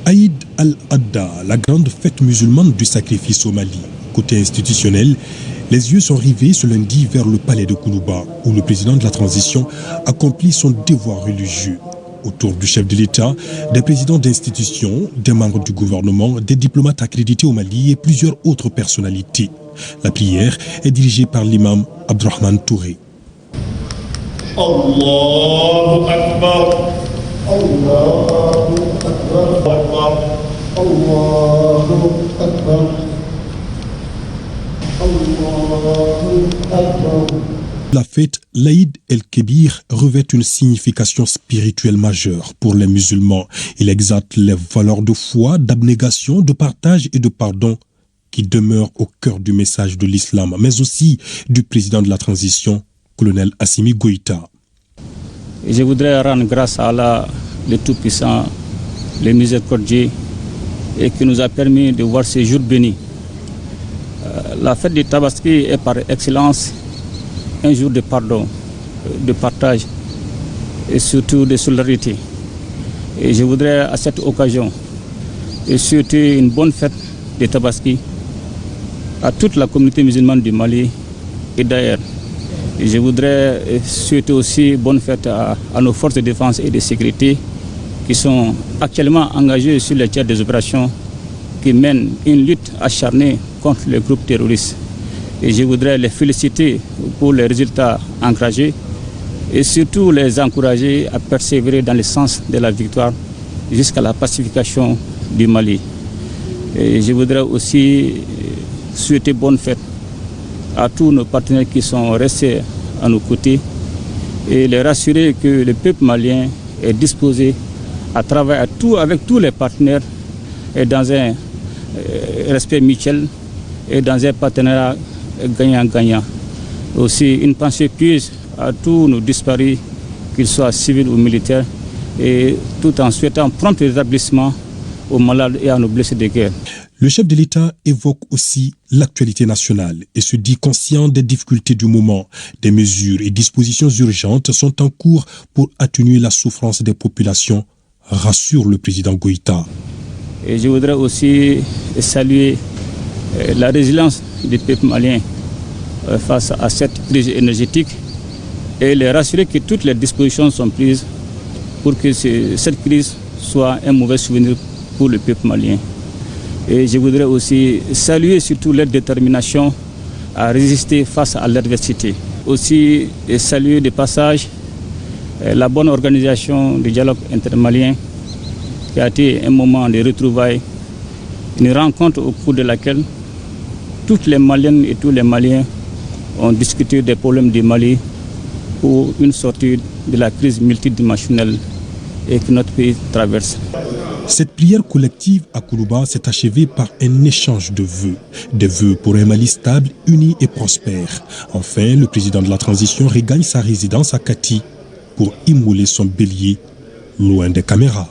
Aïd al-Adha, la grande fête musulmane du sacrifice au Mali. Côté institutionnel, les yeux sont rivés ce lundi vers le palais de Koulouba, où le président de la transition accomplit son devoir religieux. Autour du chef de l'État, des présidents d'institutions, des membres du gouvernement, des diplomates accrédités au Mali et plusieurs autres personnalités. La prière est dirigée par l'imam Abdurrahman Touré. Allahu Akbar. Allahu Akbar. Allahu Akbar. Allahu Akbar. La fête l'Aïd el-Kébir revêt une signification spirituelle majeure pour les musulmans. Il exalte les valeurs de foi, d'abnégation, de partage et de pardon qui demeurent au cœur du message de l'islam, mais aussi du président de la transition, colonel Assimi Goïta. Je voudrais rendre grâce à Allah, le Tout-Puissant, le Miséricordieux, et qui nous a permis de voir ces jours bénis. La fête du Tabaski est par excellence un jour de pardon, de partage et surtout de solidarité. Et je voudrais à cette occasion souhaiter une bonne fête de Tabaski à toute la communauté musulmane du Mali et d'ailleurs. Et je voudrais souhaiter aussi bonne fête à nos forces de défense et de sécurité qui sont actuellement engagées sur les théâtres des opérations qui mènent une lutte acharnée contre les groupes terroristes. Et je voudrais les féliciter pour les résultats engagés et surtout les encourager à persévérer dans le sens de la victoire jusqu'à la pacification du Mali. Et je voudrais aussi souhaiter bonne fête à tous nos partenaires qui sont restés à nos côtés et les rassurer que le peuple malien est disposé à travailler avec tous les partenaires et dans un respect mutuel et dans un partenariat gagnant-gagnant. Aussi une pensée pieuse à tous nos disparus, qu'ils soient civils ou militaires, et tout en souhaitant prompt rétablissement aux malades et à nos blessés de guerre. Le chef de l'État évoque aussi l'actualité nationale et se dit conscient des difficultés du moment. Des mesures et dispositions urgentes sont en cours pour atténuer la souffrance des populations, rassure le président Goïta. Et je voudrais aussi saluer la résilience du peuple malien face à cette crise énergétique et les rassurer que toutes les dispositions sont prises pour que cette crise soit un mauvais souvenir pour le peuple malien. Et je voudrais aussi saluer surtout leur détermination à résister face à l'adversité. Aussi saluer de passage la bonne organisation du dialogue intermalien qui a été un moment de retrouvailles, une rencontre au cours de laquelle toutes les Maliennes et tous les Maliens ont discuté des problèmes du Mali pour une sortie de la crise multidimensionnelle et que notre pays traverse. Cette prière collective à Koulouba s'est achevée par un échange de vœux. Des vœux pour un Mali stable, uni et prospère. Enfin, le président de la transition regagne sa résidence à Kati pour immoler son bélier loin des caméras.